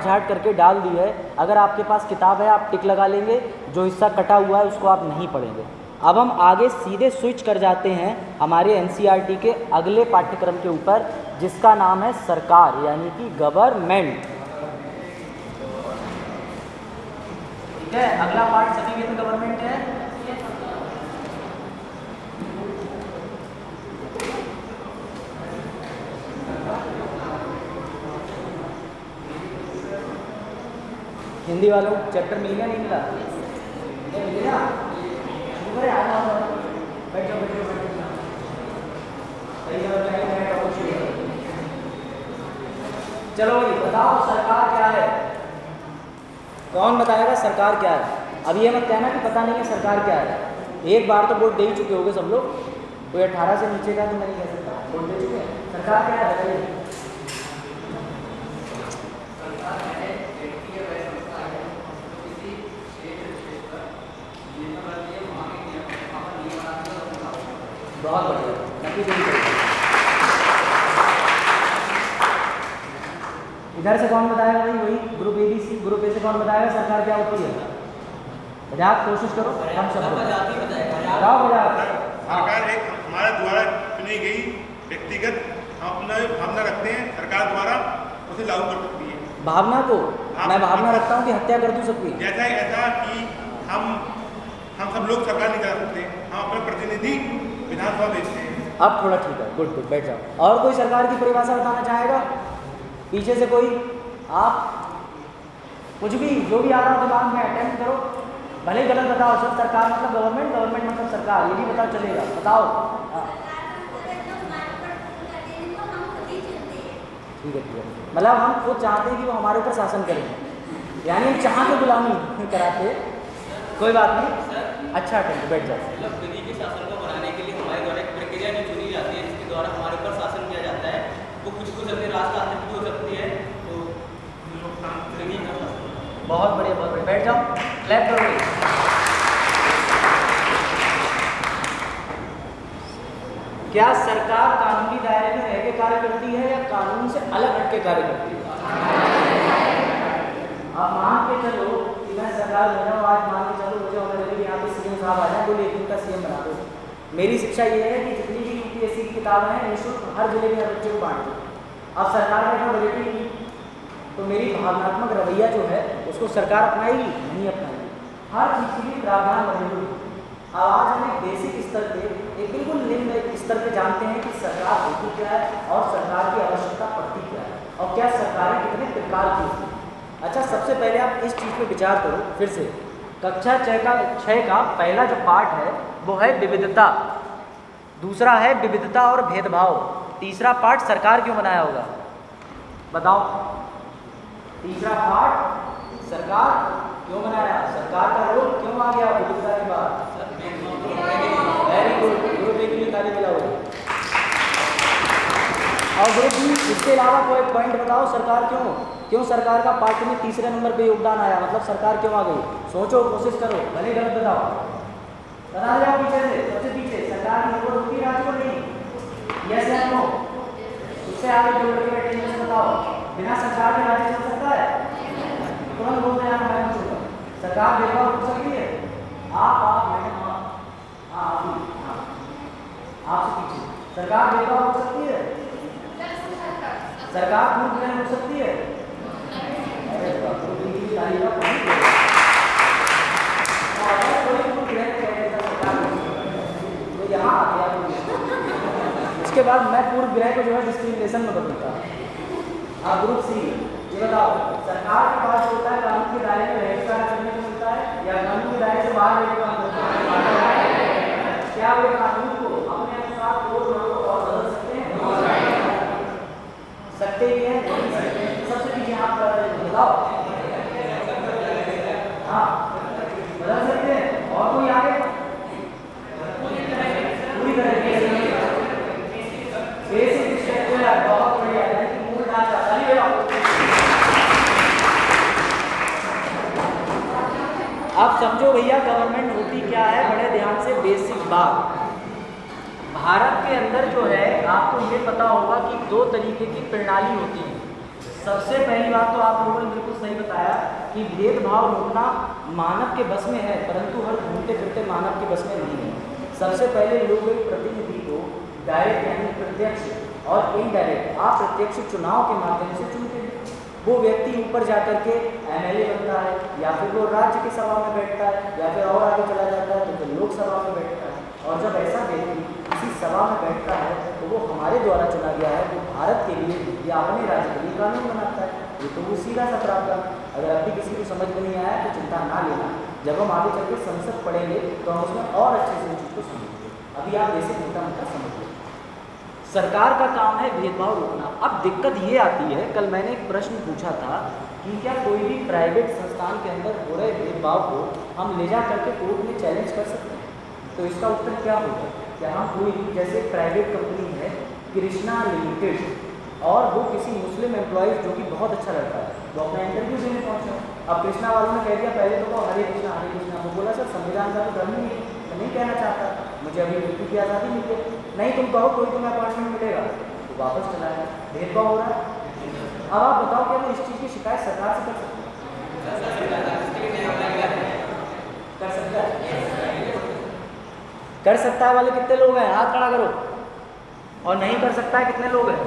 झाट करके डाल दी है। अगर आपके पास किताब है आप टिक लगा लेंगे, जो हिस्सा कटा हुआ है उसको आप नहीं पढ़ेंगे। अब हम आगे सीधे स्विच कर जाते हैं हमारे एनसीईआरटी के अगले पाठ्यक्रम के ऊपर, जिसका नाम है सरकार, यानी कि गवर्नमेंट। ठीक है, अगला पार्ट सभी के गवर्नमेंट है। हिंदी वालों चैप्टर मिल गया, नहीं मिला? मिल गया? बैठ जाओ, चलो भाई बताओ सरकार क्या है? कौन बताएगा सरकार क्या है? अब ये मत कहना कि पता नहीं है सरकार क्या है। एक बार तो वोट दे ही चुके होगे सब लोग, कोई 18 से नीचे का तो मैं नहीं कह सकता, वोट दे चुके हैं। सरकार क्या है बताइए? बहुत बढ़िया। इधर से कौन बताएगा भाई? वही group A B C, group A से कौन बताएगा सरकार क्या होती है? बजात कोशिश करो, हम सब बताओ बजात। सरकार एक हमारे द्वारा चुनी गई व्यक्तिगत अपना भावना रखते हैं, सरकार द्वारा उसे लागू कर सकती है। भावना को मैं भावना रखता हूँ कि हत्या कर दूँ सबकी। जैसा ऐसा कि हम सब लोग सरकार नहीं करा सकते, हम अपने प्रतिनिधि विधानसभा भेजते हैं। अब थोड़ा ठीक है, गुड गुड, बैठ जाओ। और कोई सरकार की परिभाषा बताना चाहेगा पीछे से? कोई आप कुछ भी जो भी आ रहा हो दिमाग में अटेम्प्ट करो, भले ही गलत बताओ। सब सरकार मतलब गवर्नमेंट, गवर्नमेंट मतलब सरकार, ये भी पता चलेगा। बताओ। ठीक है ठीक है, मतलब हम खुद चाहते हैं कि वो हमारे ऊपर शासन करें, यानी हम चाह के गुलामी कराते। कोई बात नहीं, अच्छा अटेम्प्ट, बैठ जाओ। शासन को बनाने के लिए हमारे द्वारा एक प्रक्रिया जो चुनी जाती है, जिसके द्वारा हमारे ऊपर शासन किया जाता है, वो कुछ सकती है, राजतांत्रिक भी हो सकती है, तो बहुत बढ़िया, बहुत बढ़िया, बैठ जाओ, क्लैप करो। क्या सरकार कानूनी दायरे में रह के कार्य करती है या कानून से अलग हट के कार्य करती है? आप मान के चलो कि मैं सरकार में हूँ, आज मान के चलो मुझे ऑर्डर है कि यहाँ पे सीएम साहब आ जाए, बोले एक दिन का सीएम बना दो। मेरी शिक्षा ये है कि जितनी भी यूपीएससी की किताबें हैं निःशुल्क हर जिले में हर बच्चे को बांट दो। अब सरकार ने बजट ही की तो मेरी भावनात्मक रवैया जो है उसको सरकार अपनाएगी? नहीं अपनाएगी। हर चीज़ के लिए प्रावधान बने हुए। अब आज हम एक बेसिक स्तर पे, एक बिल्कुल निम्न स्तर पे जानते हैं कि सरकार होती क्या है और सरकार की आवश्यकता पड़ती क्या है और क्या सरकारें कितने प्रकार की होती हैं। अच्छा, सबसे पहले आप इस चीज़ पे विचार करो फिर से। कक्षा 6 का पहला जो पार्ट है वो है विविधता, दूसरा है विविधता और भेदभाव, तीसरा पार्ट सरकार क्यों बनाया होगा? बताओ। तीसरा पार्ट सरकार क्यों बनाया, सरकार का रोल क्यों आ गया विविधता के बाद? वेरी गुड, ग्रुप ए के लिए ताली मिला हुआ। और ग्रुप बी, इसके अलावा कोई पॉइंट बताओ सरकार क्यों सरकार का पार्ट में तीसरे नंबर पे योगदान आया, मतलब सरकार क्यों आ गई? सोचो, कोशिश करो, भले गलत बताओ, बता जाओ पीछे से, सबसे पीछे। सरकार की जरूरत होती है आज को? नहीं, यस या नो? उससे आगे जो लड़के बैठे हैं बताओ, बिना सरकार के राज्य चल सकता है? तुरंत बोलते हैं मैं नहीं, सरकार भेदभाव हो सकती है? आप मैडम आपसे पीछे, सरकार भेदभाव हो सकती है? सरकार पूर्ण ग्रहण हो सकती है? तो यहाँ आ गया। उसके बाद मैं पूर्व ग्रह को जो है डिस्क्रिमिनेशन में बदलता। आप ग्रुप सी, ये बताओ, सरकार के पास होता है कानून के दायरे में रहकर कार्य करने को मिलता है या कानून के दायरे से बाहर रहकर काम करता है? क्या वे कानून को अपने अनुसार तोड़ मरोड़ और बदल सकते हैं? सकते ही हैं, सबसे पीछे आप बताओ। हाँ, बदल सकते हैं। और कोई आगे? पूरी तरह बेसिक स्ट्रक्चर, बहुत बढ़िया, मूल ढांचा। अब समझो भैया गवर्नमेंट होती क्या है, बड़े ध्यान से बेसिक बात। भारत के अंदर जो है आपको ये पता होगा कि दो तरीके की प्रणाली होती है, सबसे पहली बात तो आप लोगों ने बिल्कुल सही बताया कि भेदभाव रोकना मानव के बस में है, परंतु हर घूमते फिरते मानव के बस में नहीं है। सबसे पहले लोग एक प्रतिनिधि को डायरेक्ट यानी प्रत्यक्ष और इनडायरेक्ट अप्रत्यक्ष चुनाव के माध्यम से चुनते हैं। वो व्यक्ति ऊपर जाकर के एमएलए बनता है, या फिर वो राज्य की सभा में बैठता है, या फिर और आगे चला जाता है तो फिर लोकसभा में बैठता है। और जब ऐसा व्यक्ति किसी सभा में बैठता है तो वो हमारे द्वारा चुना गया है, वो भारत के लिए या अपने राज्य के लिए कानून बनाता है। ये तो वो सीधा सा प्रावधान। अगर अभी किसी को समझ में नहीं आया तो चिंता ना लेना, जब हम आगे चल के संसद पढ़ेंगे तो हम उसमें और अच्छे से उस चीज़ को समझेंगे। अभी आप जैसे मोटा मोटा समझ लो। सरकार का काम है भेदभाव रोकना। अब दिक्कत ये आती है, कल मैंने एक प्रश्न पूछा था कि क्या कोई भी प्राइवेट संस्थान के अंदर हो रहे भेदभाव को हम ले जा करके कोर्ट में चैलेंज कर सकते हैं? तो इसका उत्तर क्या होगा? क्या हम कोई जैसे प्राइवेट कंपनी है कृष्णा लिमिटेड, और वो किसी मुस्लिम एम्प्लॉयज़ जो कि बहुत अच्छा लड़का है, वो अपना इंटरव्यू देने पहुँचा। अब कृष्णा वालों ने कह दिया पहले तो हरे कृष्णा। वो बोला सर संविधान का तो धर्म नहीं है, मैं नहीं कहना चाहता, मुझे अभी मृत्यु की आज़ादी मिल गई। नहीं तुम कहो कोई तुम्हें अपॉइंटमेंट मिलेगा, तो वापस चला गया। भेदभाव हो रहा है। अब आप बताओ क्या वो इस चीज़ की शिकायत सरकार से कर सकते हैं? कर सकता है वाले कितने लोग हैं? हाथ खड़ा करो। और नहीं कर सकता है कितने लोग हैं?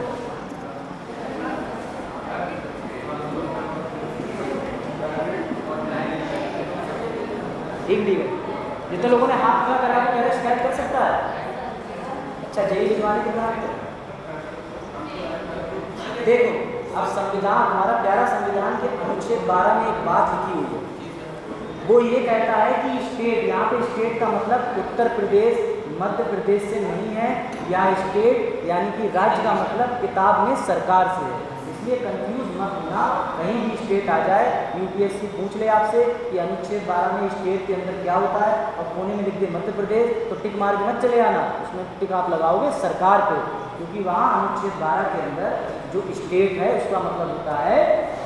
ठीक है। जितने लोगों ने हाथ खड़ा करा तो मेरे शिकायत कर सकता है। अच्छा जेल भिजवाने के बाद देखो, अब संविधान, हमारा प्यारा संविधान के अनुच्छेद 12 में एक बात लिखी हुई है। वो ये कहता है कि स्टेट, यहाँ पे स्टेट का मतलब उत्तर प्रदेश मध्य प्रदेश से नहीं है, या स्टेट यानी कि राज्य का मतलब किताब में सरकार से है। इसलिए कंफ्यूज मत होना, कहीं भी स्टेट आ जाए, यूपीएससी पूछ ले आपसे कि अनुच्छेद 12 में स्टेट के अंदर क्या होता है, और कोने में लिख दे मध्य प्रदेश, तो टिक मार के मत चले आना, उसमें टिक आप लगाओगे सरकार पे, क्योंकि वहाँ अनुच्छेद 12 के अंदर जो स्टेट है उसका मतलब होता है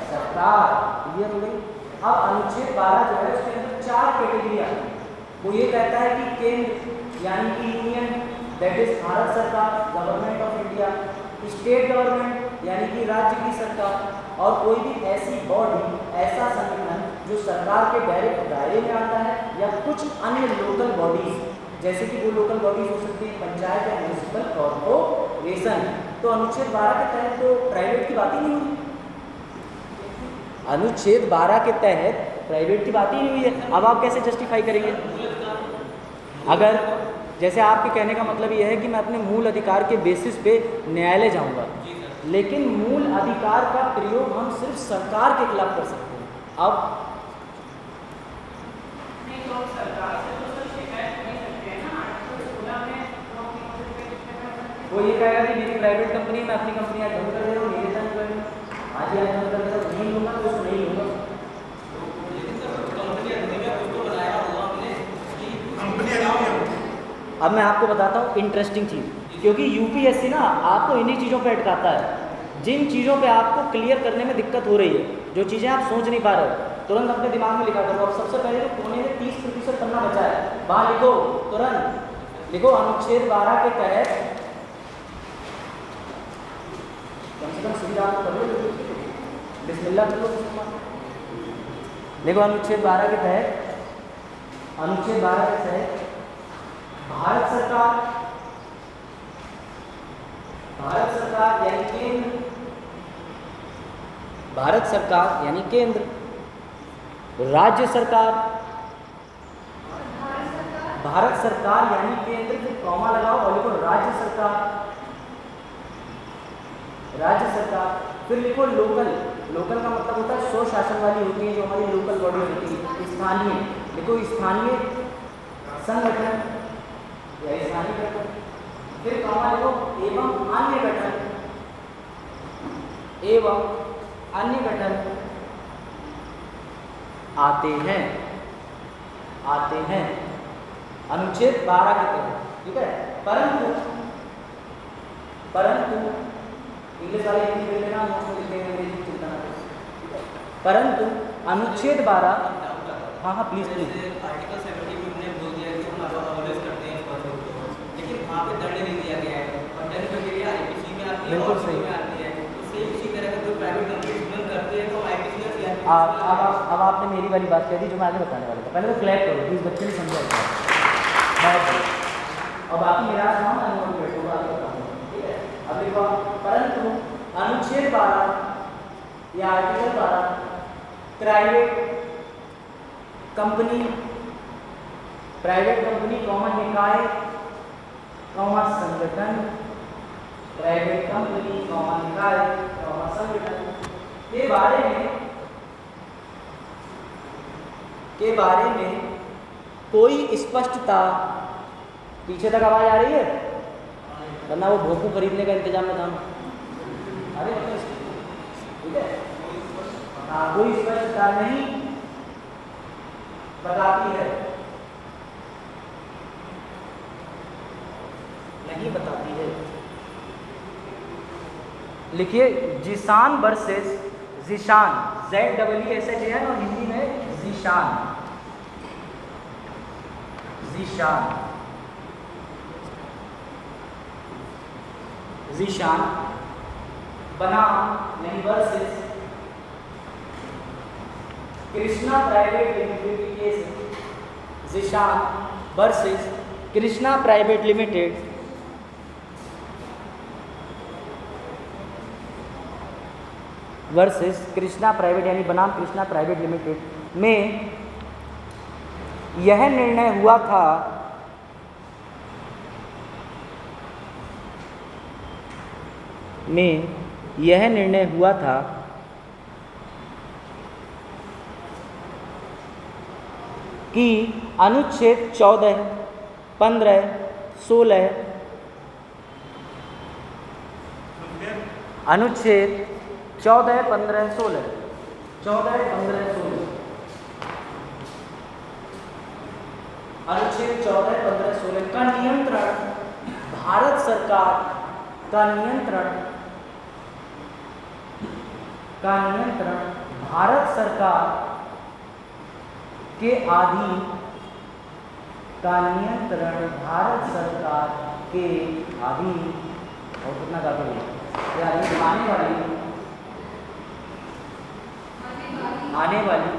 सरकार। क्लियर हो गई? अब अनुच्छेद 12 जो है उसके अंदर 4 कैटेगरी आती है। वो ये कहता है कि केंद्र यानी कि यूनियन, दैट इज भारत सरकार, government of India, state government यानी कि राज्य की सरकार, और कोई भी ऐसी बॉडी, ऐसा संगठन जो सरकार के डायरेक्ट दायरे में आता है, या कुछ अन्य लोकल बॉडीज, जैसे कि वो लोकल बॉडीज हो सकती है पंचायत या म्यूनिसिपल कॉर्पोरेशन। तो अनुच्छेद 12 के तहत तो प्राइवेट की बात ही नहीं हुई। अनुच्छेद 12 के तहत प्राइवेट की बात ही नहीं हुई है। अब आप कैसे जस्टिफाई करेंगे? अगर जैसे आपके कहने का मतलब ये है कि मैं अपने मूल अधिकार के बेसिस पे न्यायालय जाऊंगा, लेकिन मूल अधिकार का प्रयोग हम सिर्फ सरकार के खिलाफ कर सकते हैं। अब वो ये कहेगा कि मेरी प्राइवेट कंपनी में अपनी कंपनी आज बंद कर दे रहा हूँ, निवेदन कर रहा हूँ, आज ही आज बंद कर दे रहा हूँ, नहीं लूँगा तो उसको नहीं लूँगा। अब मैं आपको बताता हूँ इंटरेस्टिंग चीज़, क्योंकि यूपीएससी ना आपको इन्हीं चीज़ों पे अटकाता है, जिन चीज़ों पे आपको क्लियर करने में दिक्कत हो रही है, जो चीज़ें आप सोच नहीं पा रहे हो, तुरंत अपने दिमाग में लिखा करो। अब सबसे पहले तो कोने में 30% पन्ना बचा है, वहाँ लिखो, तुरंत लिखो अनुच्छेद 12 के तहत, कम से कम सीधा कर लो, बिस्मिल्लाह कर लो। देखो अनुच्छेद 12 के तहत, अनुच्छेद 12 के तहत भारत सरकार यानी केंद्र, भारत सरकार यानी केंद्र, राज्य सरकार, भारत सरकार यानी केंद्र, फिर कॉमा लगाओ और लिखो राज्य सरकार, राज्य सरकार, फिर लिखो लोकल। लोकल का मतलब होता है स्व शासन वाली होती है जो हमारी लोकल बॉडी होती है। स्थानीय, लिखो स्थानीय संगठन या स्थानीय गठन, फिर कॉमा लिखो एवं अन्य गठन, एवं अन्य गठन आते हैं अनुच्छेद 12 के तहत, ठीक है। परंतु इंग्लिश वाले हिंदी में लेना, नोट्स में लिखेंगे अंग्रेजी, चिंता ना करें। परंतु अनुच्छेद 12, हाँ प्लीज आर्टिकल 70 में उन्होंने बोल दिया कि हम अवॉइड करते हैं इस पद को, लेकिन वहाँ पे दंड नहीं दिया गया है, और दंड प्रक्रिया आईपीसी में आती है और बिल्कुल सही में आती है। तो सेम इसी तरह का कोई प्राइवेट कंपनी अब आपने मेरी वाली बात कह दी जो मैं आगे बताने वाला था। पहले तो क्लैप करो, प्लीज़, बच्चे ने समझा था। और बाकी मेरा नाम अनुमोदन बैठो, आगे बताऊँगा, ठीक है। अब देखो, परंतु अनुच्छेद 12 या आर्टिकल 12 प्राइवेट कंपनी निकाय संगठन, प्राइवेट कंपनी निकाय संगठन के बारे में कोई स्पष्टता, पीछे तक आवाज आ रही है, वरना वो भोंपू खरीदने का इंतजाम में था। अरे ठीक है, हाँ, कोई स्पष्टता नहीं बताती है, नहीं बताती है। लिखिए, जिशान वर्सेस जीशान, ZEESHAN और हिंदी में जीशान, बनाम नहीं वर्सेस कृष्णा प्राइवेट लिमिटेड की केस है। Zeeshan versus Krishna private limited versus Krishna private यानी बनाम कृष्णा प्राइवेट लिमिटेड में यह निर्णय हुआ था कि अनुच्छेद 14, 15, 16 अनुच्छेद 14, 15, 16 अनुच्छेद 14, 15, 16 का नियंत्रण भारत सरकार के अधीन और कितना काफी यानी आने वाली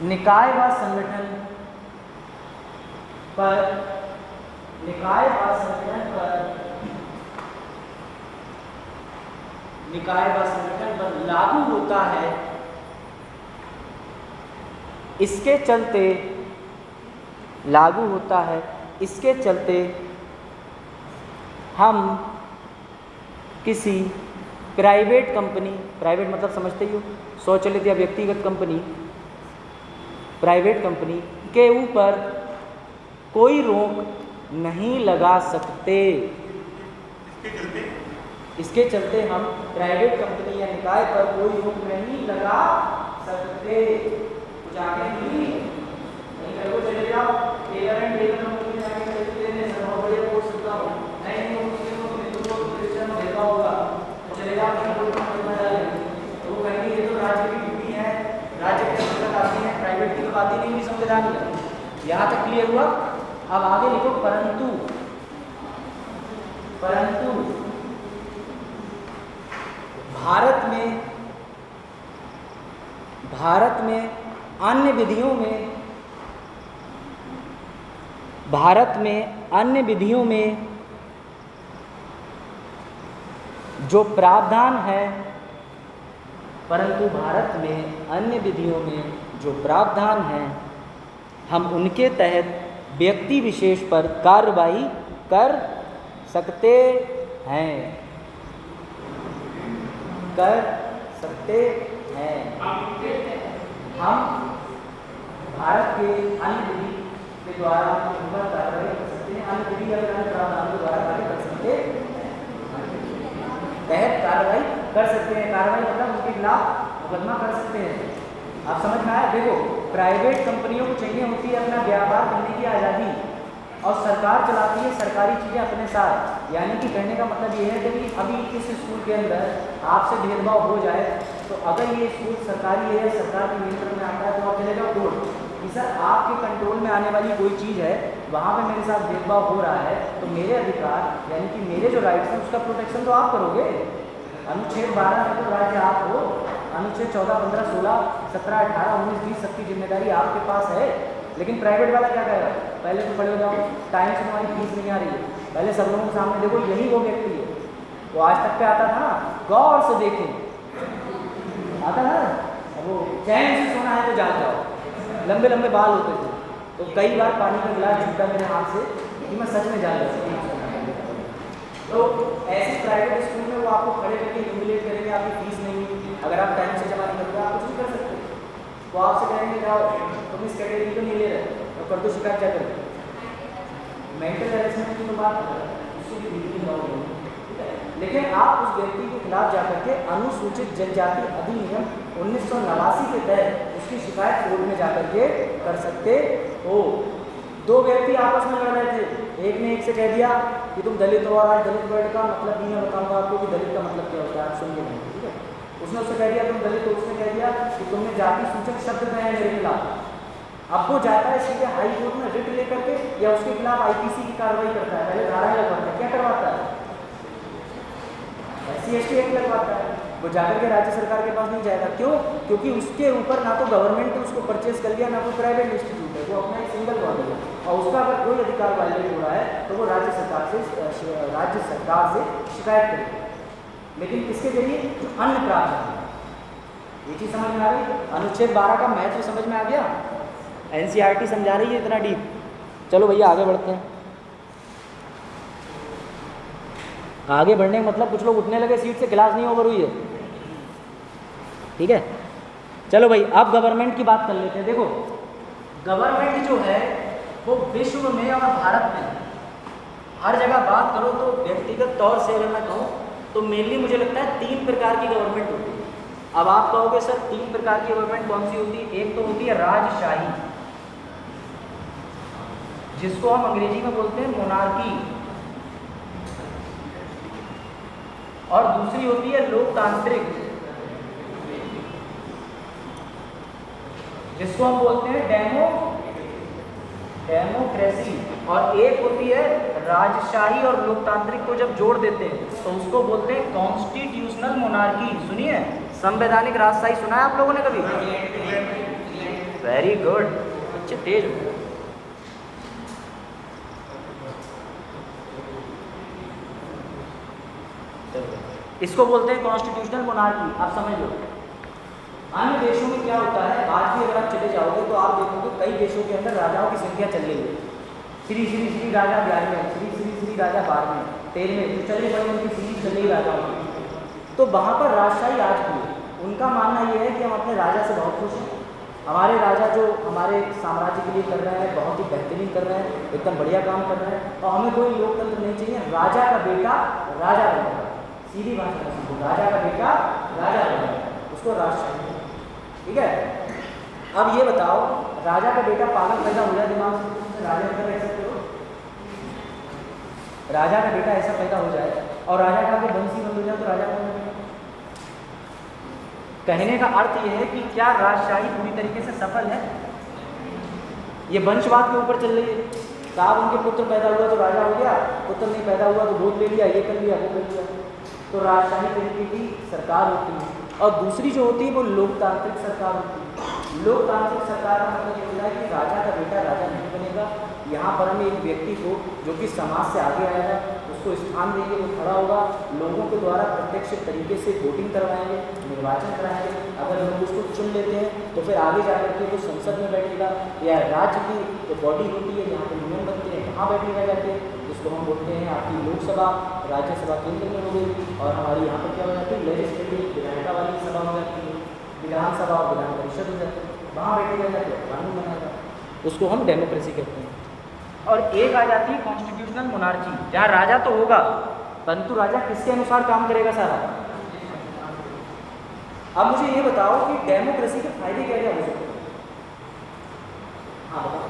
निकाय व संगठन पर लागू होता है। इसके चलते हम किसी प्राइवेट कंपनी, प्राइवेट मतलब समझते ही हो, स्वचालित या व्यक्तिगत कंपनी, प्राइवेट कंपनी के ऊपर कोई रोक नहीं लगा सकते। इसके चलते हम प्राइवेट कंपनी या निकाय पर कोई रोक नहीं लगा सकते। कुछ आगे नहीं करो, चले जाओ टेलर एंड टेलर कंपनी में जाके लेने सर बहुत बढ़िया कोर्स होता हो, नहीं मुस्लिम को हिंदू को क्रिश्चियन को देखा होगा, तो चले जाओ अपना कोई कंपनी डालेंगे तो वो कहेंगे ये तो राज्य की ड्यूटी है, राज्य के अंतर्गत आती है, प्राइवेट की तो बात ही नहीं संविधान में। यहाँ तक क्लियर हुआ। अब आगे लिखो, परंतु भारत में अन्य विधियों में जो प्रावधान है, हम उनके तहत व्यक्ति विशेष पर कार्रवाई कर सकते हैं। हम भारत के अन्य विधि के द्वारा उन पर कार्रवाई कर सकते हैं, अन्य विधि या अन्य प्रावधानों के द्वारा कार्य कर सकते हैं, तहत कार्रवाई कर सकते हैं। कार्रवाई मतलब उनके खिलाफ मुकदमा कर सकते हैं। आप समझ में आया? देखो, प्राइवेट कंपनियों को चाहिए होती है अपना व्यापार करने की आज़ादी, और सरकार चलाती है सरकारी चीज़ें अपने साथ। यानी कि कहने का मतलब ये है कि अभी इस स्कूल के अंदर आपसे भेदभाव हो जाए तो अगर ये स्कूल सरकारी है या सरकार के नियंत्रण में आता है तो आप चले जाओ कोर्ट कि सर आपके कंट्रोल में आने वाली कोई चीज़ है, वहाँ पे मेरे साथ भेदभाव हो रहा है, तो मेरे अधिकार यानी कि मेरे जो राइट्स हैं उसका प्रोटेक्शन तो आप करोगे। अनुच्छेद 12 में तो राज्य आप हो, अनुच्छेद 14, 15, 16, 17, 18, 19, 20 सबकी जिम्मेदारी आपके पास है। लेकिन प्राइवेट वाला क्या करेगा, पहले तो पढ़े हो जाओ, टाइम से तुम्हारी फीस नहीं आ रही है, पहले सब लोगों के सामने देखो यही वो व्यक्ति है, वो आज तक पे आता था ना, गौर से देखें, आता था ना, वो चैन से सोना है तो जाग जाओ, लंबे लंबे बाल होते थे, तो कई बार पानी का गिलास छूटा मेरे हाथ से कि मैं सच में जाग गया। तो ऐसे प्राइवेट स्कूल में वो आपको खड़े करके ह्यूमिलेट करेंगे, आपकी फीस नहीं हुई, अगर आप टाइम से जमा नहीं करोगे आप कुछ नहीं कर सकते। वो आपसे कहेंगे जाओ तुम इस कैटेगरी को नहीं ले रहे तो कर दो शिकायत, क्या करें। मेंटल हेरेसमेंट की तो बात उससे भी बिल्कुल ना हो, ठीक है। लेकिन आप उस व्यक्ति के खिलाफ जाकर के अनुसूचित जनजाति अधिनियम 1989 के तहत उसकी शिकायत कोर्ट में जाकर के कर सकते हो। दो व्यक्ति आपस में लड़ रहे थे, एक ने एक से कह दिया कि तुम दलित हो, और आज दलित वर्ड का मतलब भी मैं बताऊंगा आपको कि दलित का मतलब क्या होता है, आप सुनिए नहीं, ठीक है। उसने उससे कह दिया तुम दलित हो, उसने कह दिया कि तुमने जाति सूचक शब्द कहे हैं मेरे खिलाफ। अब वो जाता है सीधे हाई कोर्ट में रिट लेकर के या उसके खिलाफ आईपीसी की कार्रवाई करता है, पहले धाराएं लगवाता है, क्या करवाता है, SC/ST एक्ट लगवाता है। वो जाकर के राज्य सरकार के पास नहीं जाएगा, क्यों? क्योंकि उसके ऊपर ना तो गवर्नमेंट ने उसको परचेज कर लिया, ना कोई प्राइवेट इंस्टीट्यूट है, वो अपना एक सिंगल बॉडी है, और उसका अगर कोई अधिकार वायलेट हो रहा है तो वो राज्य सरकार से शिकायत करेगी। लेकिन किसके जरिए? जो अन्य प्रावधान है। ये चीज़ समझ में आ गई? अनुच्छेद 12 का महत्व समझ में आ गया? NCERT समझा रही है इतना डीप। चलो भैया आगे बढ़ते हैं। आगे बढ़ने का मतलब कुछ लोग उठने लगे सीट से, क्लास नहीं ओवर हुई है, ठीक है। चलो भाई अब गवर्नमेंट की बात कर लेते हैं। देखो गवर्नमेंट जो है वो विश्व में और भारत में हर जगह बात करो तो व्यक्तिगत तौर से अगर मैं कहूँ तो मेनली मुझे लगता है 3 प्रकार की गवर्नमेंट होती है। अब आप कहोगे सर 3 प्रकार की गवर्नमेंट कौन सी होती है? एक तो होती है राजशाही, जिसको हम अंग्रेजी में बोलते हैं मोनार्की, और दूसरी होती है लोकतांत्रिक, जिसको हम बोलते हैं डेमोक्रेसी, और एक होती है राजशाही और लोकतांत्रिक को जब जोड़ देते हैं तो उसको बोलते हैं कॉन्स्टिट्यूशनल मोनार्की। सुनिए, संवैधानिक राजशाही सुना है आप लोगों ने कभी? वेरी गुड, अच्छे तेज हो। इसको बोलते हैं कॉन्स्टिट्यूशनल मोनार्की। आप समझ लो अन्य देशों में क्या होता है, आज भी अगर आप चले जाओगे तो आप देखोगे कई देशों के अंदर राजाओं की संख्या चल रही है, श्री श्री श्री राजा 11वें, श्री श्री श्री राजा 12वें, 13वें, तो चले पड़े उनकी सीरीज चल रही राजाओं की। तो वहाँ पर राजशाही आज भी है। उनका मानना ये है कि हम अपने राजा से बहुत खुश हैं, हमारे राजा जो हमारे साम्राज्य के लिए कर रहे हैं बहुत ही बेहतरीन कर रहे हैं, एकदम बढ़िया काम कर रहे हैं, और हमें कोई लोकतंत्र नहीं चाहिए। राजा का बेटा राजा बनेगा, सीधी भाषा में समझो, राजा का बेटा राजा बनेगा, उसको राजशाही, ठीक है। अब ये बताओ राजा का बेटा पागल पैदा हो जाए दिमाग से, राजा का रह सकते हो? राजा का बेटा ऐसा पैदा हो जाए और राजा का आगे बंसी बंद हो जाए तो राजा कौन बनेगा? कहने का अर्थ यह है कि क्या राजशाही पूरी तरीके से सफल है? ये वंशवाद के ऊपर चल रही है। साहब उनके पुत्र पैदा हुआ तो राजा हो गया, पुत्र नहीं पैदा हुआ तो गोद ले लिया, ये कर लिया वो कर लिया। तो राजशाही तरीके की सरकार होती है। और दूसरी जो होती है वो लोकतांत्रिक सरकार होती है। लोकतांत्रिक सरकार का मतलब ये होता है कि राजा का बेटा राजा नहीं बनेगा, यहाँ पर हम एक व्यक्ति को जो कि समाज से आगे आएगा उसको स्थान देंगे, वो खड़ा होगा, लोगों के द्वारा प्रत्यक्ष तरीके से वोटिंग करवाएंगे, निर्वाचन कराएंगे, अगर लोग उसको चुन लेते हैं तो फिर आगे जाकर के वो संसद में बैठेगा, या राज्य की जो बॉडी होती है जहाँ पर नियम बनते हैं वहाँ बैठेगा जाके, जिसको हम बोलते हैं आपकी लोकसभा, राज्यसभा केंद्र में हो गई, और हमारी यहाँ पर क्या हो जाती है लेजिस्लेटिव विधायिका वाली सभा हो जाती है, विधानसभा और विधान परिषद हो जाती है, वहाँ बैठेगा जाके कानून बनाएगा, उसको हम डेमोक्रेसी कहते हैं। और एक आ जाती है कॉन्स्टिट्यूशनल मोनार्की, जहाँ राजा तो होगा परंतु राजा किसके अनुसार काम करेगा सारा। अब मुझे ये बताओ कि डेमोक्रेसी के फायदे क्या क्या हो सकते हैं? हाँ बताओ।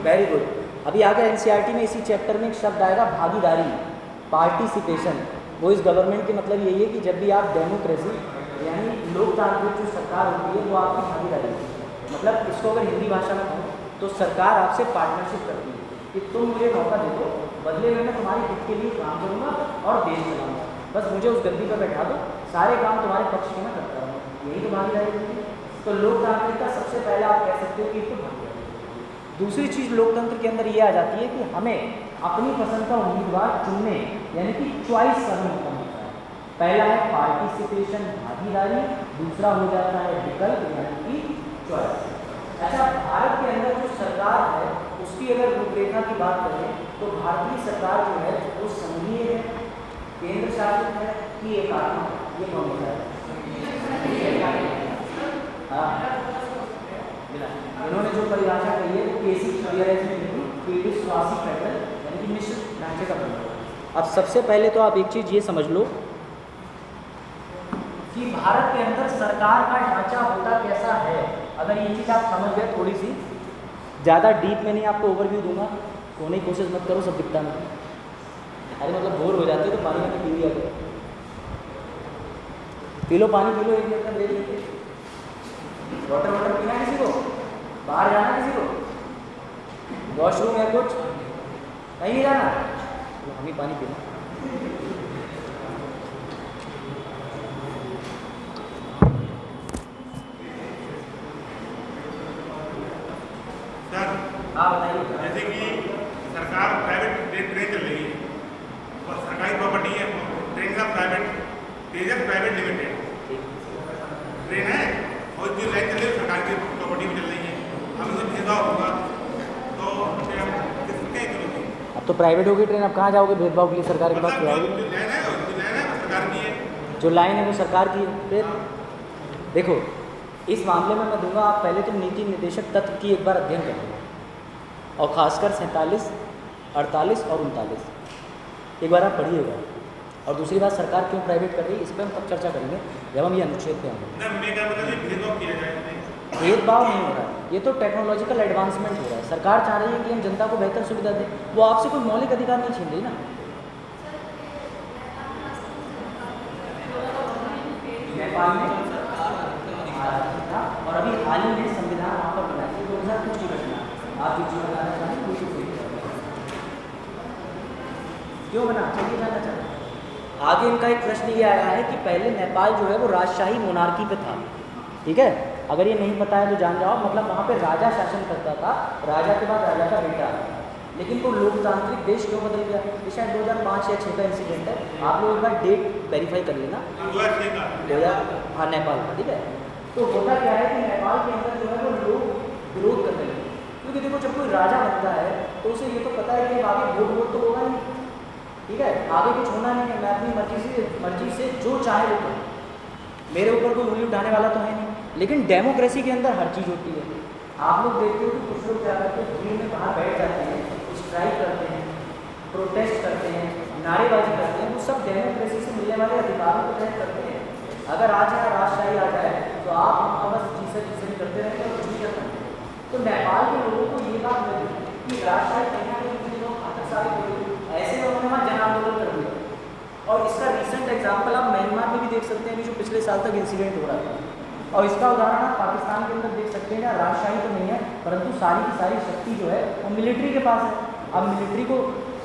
Very good. अभी आगे एनसीईआरटी में इसी चैप्टर में एक शब्द आएगा भागीदारी, पार्टिसिपेशन। वो इस गवर्नमेंट के मतलब यही है कि जब भी आप डेमोक्रेसी यानी लोकतांत्रिक जो सरकार होती है वो आपकी भागीदारी, मतलब इसको अगर हिंदी भाषा में कहूँ तो सरकार आपसे पार्टनरशिप करती है कि तुम मुझे मौका दे दो, बदले में मैं तुम्हारे हित के लिए काम करूँगा और देश चलाऊँगा। बस मुझे उस गद्दी पर बैठा दो, सारे काम तुम्हारे पक्ष में मैं करता रहूँ, यही तो भागीदारी होती है। तो लोकतांत्रिक का सबसे पहला आप कह सकते हो कि तो भागीदारी। दूसरी चीज़ लोकतंत्र के अंदर ये आ जाती है कि हमें अपनी पसंद का उम्मीदवार चुनने यानी कि चॉइस करना होता है। पहला है पार्टिसिपेशन भागीदारी, दूसरा हो जाता है विकल्प यानी कि चॉइस। अच्छा, भारत के अंदर जो सरकार है उसकी अगर रूपरेखा की बात करें तो भारतीय सरकार जो है वो संघीय है, केंद्र शासित है कि एकात्मक है, ये कौन होता है? हाँ, इन्होंने जो परिभाषा कही है वो केसी क्लियरेंस में नहीं, क्विडिस क्वासी फेडरल यानी कि मिश्र ढांचे का बना। अब सबसे पहले तो आप एक चीज़ ये समझ लो कि भारत के अंदर सरकार का ढांचा होता कैसा है। अगर ये चीज़ आप समझ गए, थोड़ी सी ज़्यादा डीप में नहीं आपको ओवरव्यू दूंगा, सोने की कोशिश मत करो, सब दिखता नहीं। अरे मतलब बोर हो जाते हो तो पानी में पी लिया करो, पी लो पानी, पी लो, 1 मिनट का ब्रेक लेते। वाटर पीना है किसी को? बाहर जाना किसी को? वॉशरूम है कुछ? कहीं नहीं जाना, तो हम ही पानी पीना। हाँ बताइए। जैसे कि सरकार प्राइवेट ट्रेन चल रही है और सरकारी प्रॉपर्टी है, ट्रेन का प्राइवेट, तेजस प्राइवेट लिमिटेड ट्रेन है और जो लाइन चल रही है सरकार की प्रॉपर्टी में चल रही है, हम इसमें भेदभाव होगा तो फिर हम किसके चलोगे? अब तो प्राइवेट होगी ट्रेन, अब कहाँ जाओगे भेदभाव के लिए? सरकार के पास मतलब जाओगे? जो लाइन है वो सरकार की है, जो लाइन है वो सरकार की है। फिर देखो, इस मामले में मैं दूंगा, आप पहले तो नीति निर्देशक तत्व की एक बार अध्ययन करेंगे और खासकर 47, 48 और 39 एक बार आप पढ़िएगा। और दूसरी बात, सरकार क्यों प्राइवेट कर रही है इस पर हम तब चर्चा करेंगे जब हम ये अनुच्छेद पे आएंगे। भेदभाव किया जाए, भेदभाव नहीं हो रहा है, ये तो टेक्नोलॉजिकल एडवांसमेंट हो रहा है। सरकार चाह रही है कि हम जनता को बेहतर सुविधा दें, वो आपसे कोई मौलिक अधिकार नहीं छीन रही ना। नेपाल में और अभी हाल ही में संविधान वहाँ पर बना है, 2000 कुछ की घटना, आप जो चीज़ बताना चाहें वो चीज़ क्यों बना, चलिए जानना चाहते हैं। आगे इनका एक प्रश्न ये आया है कि पहले नेपाल जो है वो राजशाही मोनार्की पे था, ठीक है? अगर ये नहीं पता है तो जान जाओ, मतलब वहाँ पे राजा शासन करता था, राजा के बाद राजा का बेटा। लेकिन वो लोकतांत्रिक देश क्यों बदल गया? ये शायद 2005 या 6 का इंसिडेंट है, आप लोग एक बार डेट वेरीफाई कर लेना। 2000, हाँ नेपाल का, ठीक है? तो होता क्या है कि नेपाल के अंदर जो है वो लोग विरोध करने लगे, क्योंकि देखो जब कोई राजा बनता है तो उसे ये तो पता है कि आगे वोट तो होगा नहीं, ठीक है? आगे कुछ होना नहीं है, मैं अपनी मर्जी से जो चाहे वो करूँ, मेरे ऊपर कोई उंगली उठाने वाला तो है नहीं। लेकिन डेमोक्रेसी के अंदर हर चीज़ होती है। आप लोग देखते हो कि कुछ लोग क्या करते हैं, भीड़ में बाहर बैठ जाते हैं, स्ट्राइक करते हैं, प्रोटेस्ट करते हैं, नारेबाजी करते हैं, वो सब डेमोक्रेसी से मिलने वाले अधिकारों को तहत करते हैं। अगर आज यहाँ राजशाही आ जाए तो आप वहाँ बस चीज़ें करते रहेंगे और कुछ नहीं कर सकते। तो नेपाल के लोगों को ये बात लगी कि राजशाही कहीं ना कहीं लोग घातक साबित हो गई, ऐसे उन्होंने वहाँ जन आंदोलन कर दिया। और इसका रिसेंट एग्जाम्पल आप म्यांमार में भी देख सकते हैं, जो पिछले साल तक इंसिडेंट हो रहा था। और इसका उदाहरण आप पाकिस्तान के अंदर देख सकते हैं, जहाँ राजशाही तो नहीं है परंतु सारी की सारी शक्ति जो है वो मिलिट्री के पास है। अब मिलिट्री को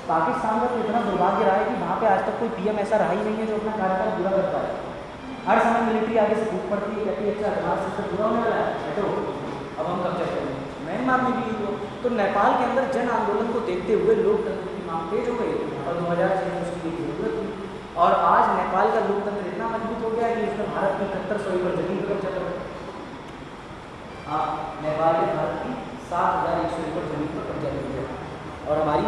पाकिस्तान का तो इतना दुर्भाग्य रहा है कि वहाँ पे आज तक कोई पीएम ऐसा रहा ही नहीं है जो अपना कार्यकाल पूरा कर पाए। हर समय मिलिट्री आगे से कूद पड़ती है, कहती है अच्छा हमारा सिस्टम पूरा होने वाला है तो अब हम कब्जा करेंगे। म्यांमार में भी हुआ। तो नेपाल के अंदर जन आंदोलन को देखते हुए लोकतंत्र की मांग तेज हो गई और 2006 में उसकी जरूरत थी। और आज नेपाल का लोकतंत्र इतना मजबूत हो गया कि इसमें भारत की 7100 एकड़ जमीन पर कब्जा कर, हाँ नेपाल के भारत की 7100 एकड़ जमीन पर कब्जा कर दिया। और हमारी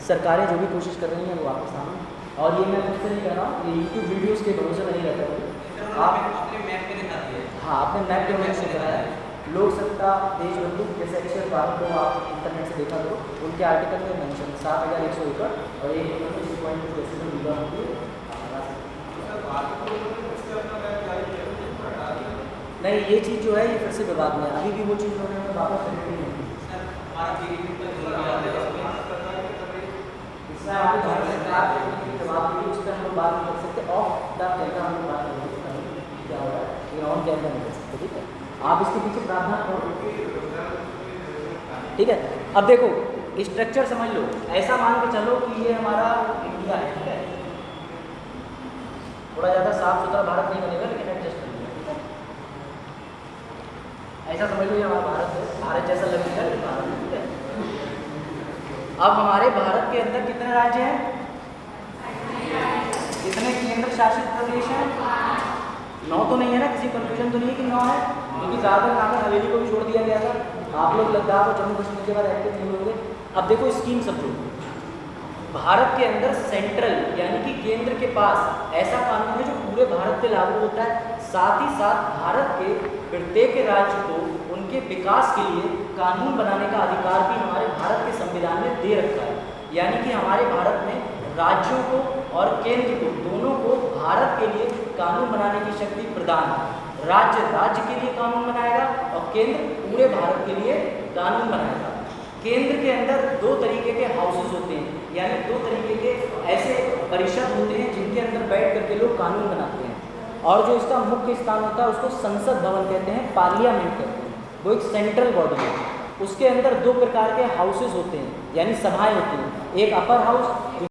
सरकारें जो भी कोशिश कर रही हैं वो आपके सामने। और ये मैं खुद से नहीं कह रहा हूँ, ये यूट्यूब वीडियोज़ के भरोसे नहीं रहता है। आप अपने मैप पे दिखा दिए, हाँ अपने मैप के वजह से कराया है। लोक सत्ता देशबंधु जैसे अक्षर बात को आप इंटरनेट से देखा करो, उनके आर्टिकल में मेंशन 7100 एकड़ और 1 जैसे जो विवाह होती है। नहीं ये चीज़ जो है ये फिर से विवाद में है, अभी भी वो चीज़ उन्होंने वापस करनी नहीं। इसमें आगे जवाब उस पर हम लोग बात नहीं कर सकते, ऑफ द कैमरा हम लोग बात नहीं कर सकते क्या हो रहा है, लेकिन ऑन कैमरा नहीं कर सकते, ठीक है? आप इसके पीछे प्रावधान करो, ठीक है? अब देखो स्ट्रक्चर समझ लो, ऐसा मान के चलो कि ये हमारा इंडिया है, ठीक है? थोड़ा ज़्यादा साफ सुथरा भारत नहीं बनेगा, लेकिन एडजस्ट कर लीजिए, ठीक है। ऐसा समझ लीजिए हमारा भारत है, भारत जैसा लगेगा लेकिन भारत है, ठीक है। अब हमारे भारत के अंदर कितने राज्य हैं? कितने केंद्र शासित प्रदेश हैं? 9 तो नहीं है ना, किसी कंफ्यूजन तो नहीं है कि 9 है, क्योंकि ज़्यादातर नागर हवेली को भी छोड़ दिया गया था। आप लोग लद्दाख और जम्मू कश्मीर के बाद एक्टिव नहीं होंगे। अब देखो स्कीम समझो, भारत के अंदर सेंट्रल यानी कि केंद्र के पास ऐसा कानून है जो पूरे भारत पे लागू होता है। साथ ही साथ भारत के प्रत्येक राज्य को उनके विकास के लिए कानून बनाने का अधिकार भी हमारे भारत के संविधान में दे रखा है। यानी कि हमारे भारत में राज्यों को और केंद्र को दोनों को भारत के लिए कानून बनाने की शक्ति प्रदान है। राज्य राज्य के लिए कानून बनाएगा और केंद्र पूरे भारत के लिए कानून बनाएगा। केंद्र के अंदर 2 तरीके के हाउसेस होते हैं, यानी 2 तरीके के ऐसे परिषद होते हैं जिनके अंदर बैठ करके लोग कानून बनाते हैं। और जो इसका मुख्य स्थान होता है उसको संसद भवन कहते हैं, पार्लियामेंट कहते हैं। वो एक सेंट्रल बॉडी है। उसके अंदर 2 प्रकार के हाउसेस होते हैं, यानी सभाएं होती हैं। एक अपर हाउस